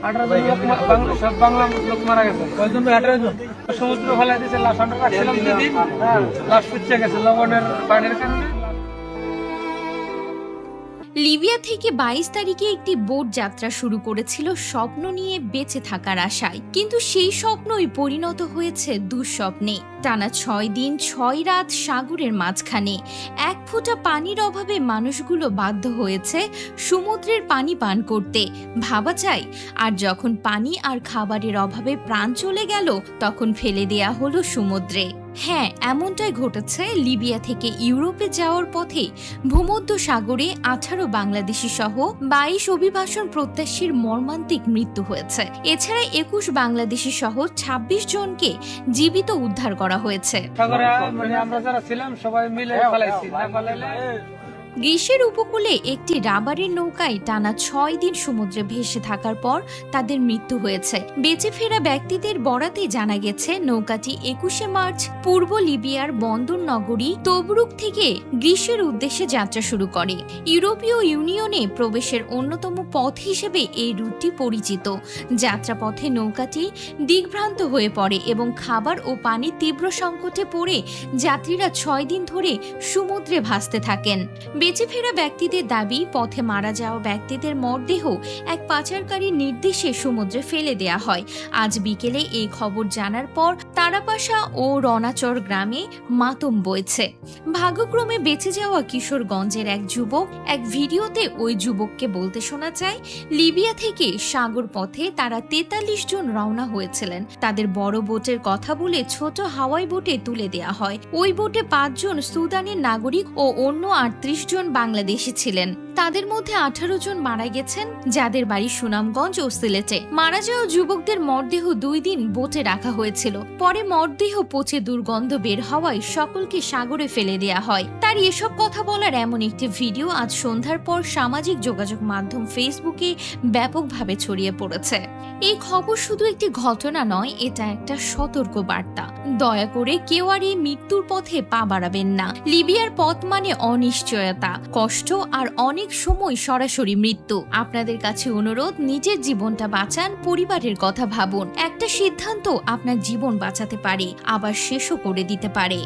18 জন লোক সব বাংলা লোক মারা গেছে। কয়জন? 18 জন। সমুদ্র ফেলা দিয়েছে, লাশ আমরা রাখছিলাম 2 দিন। হ্যাঁ, লাশ পচে গেছে লবণের পানির কারণে। লিবিয়া থেকে 22 তারিখে একটি বোট যাত্রা শুরু করেছিল স্বপ্ন নিয়ে বেঁচে থাকার আশায়, কিন্তু সেই স্বপ্নই পরিণত হয়েছে দুঃস্বপ্নে। টানা 6 দিন 6 রাত সাগরের মাঝখানে 1 ফোঁটা পানির অভাবে মানুষগুলো বাধ্য হয়েছে সমুদ্রের পানি পান করতে। ভাবা যায়, আর যখন পানি আর খাবারের অভাবে প্রাণ চলে গেল, তখন ফেলে দেয়া হলো সমুদ্রে। হ্যাঁ, এমনটাই ঘটেছে লিবিয়া থেকে ইউরোপে যাওয়ার পথে ভূমধ্য সাগরে 18 বাংলাদেশি সহ 22 অভিবাসন প্রত্যাশীর মর্মান্তিক মৃত্যু হয়েছে। এছাড়া 21 বাংলাদেশি সহ 26 জনকে জীবিত উদ্ধার করা হয়েছে। সাগরে মানে আমরা যারা ছিলাম সবাই মিলে পালাইছি, না পালাইলে। গ্রিসের উপকূলে একটি রাবারের নৌকায় টানা 6 দিন সমুদ্রে ভেসে থাকার পর তাদের মৃত্যু হয়েছে। বেঁচে ফেরা ব্যক্তিদের বরাতে জানা গেছে, নৌকাটি 21শে মার্চ পূর্ব লিবিয়ার বন্দর নগরী তবরুক থেকে গ্রিসের উদ্দেশ্যে যাত্রা শুরু করে। ইউরোপীয় ইউনিয়নে প্রবেশের অন্যতম পথ হিসেবে এই রুটটি পরিচিত। যাত্রাপথে নৌকাটি দিগ্ভ্রান্ত হয়ে পড়ে এবং খাবার ও পানির তীব্র সংকটে পড়ে যাত্রীরা 6 দিন ধরে সমুদ্রে ভাসতে থাকেন। বেঁচে ফেরা ব্যক্তিদের দাবি, পথে মারা যাওয়া ব্যক্তিদের মরদেহ এক পাচারকারীর নির্দেশে সমুদ্রে ফেলে দেয়া হয়। আজ বিকেলে এই খবর জানার পর তারাপাশা ও রনাচর গ্রামে মাতম বইছে। ভাগ্যক্রমে বেঁচে যাওয়া কিশোরগঞ্জের এক যুবক এক ভিডিওতে ওই যুবককে বলতে শোনা যায়, লিবিয়া থেকে সাগর পথে তারা 43 জন রওনা হয়েছিলেন। তাদের বড় বোটের কথা বলে ছোট হাওয়াই বোটে তুলে দেয়া হয়। ওই বোটে 5 জন সুদানের নাগরিক ও অন্য 38 জন বাংলাদেশি ছিলেন। তাদের মধ্যে 18 জন মারা গেছেন, যাদের বাড়ি সুনামগঞ্জ ও সিলেটে। মারা যাওয়া যুবকদের মরদেহ 2 দিন বোটে রাখা হয়েছিল। পরে মরদেহ পচে দুর্গন্ধ বের হওয়ায় সকলকে সাগরে ফেলে দেয়া হয়। তার এসব কথা বলার এমন একটি ভিডিও আজ সন্ধ্যার পর সামাজিক যোগাযোগ মাধ্যম ফেসবুকে ব্যাপকভাবে ছড়িয়ে পড়েছে। এই খবর শুধু একটি ঘটনা নয়, এটা একটা সতর্ক বার্তা। দয়া করে কেউ আর এই মৃত্যুর পথে পা বাড়াবেন না। লিবিয়ার পথ মানে অনিশ্চয়তা, কষ্ট আর অনেক সময় সরাসরি মৃত্যু। আপনাদের কাছে অনুরোধ, নিজের জীবনটা বাঁচান, পরিবারের কথা ভাবুন। একটা সিদ্ধান্ত আপনার জীবন বাঁচাতে পারে, আবার শেষও করে দিতে পারে।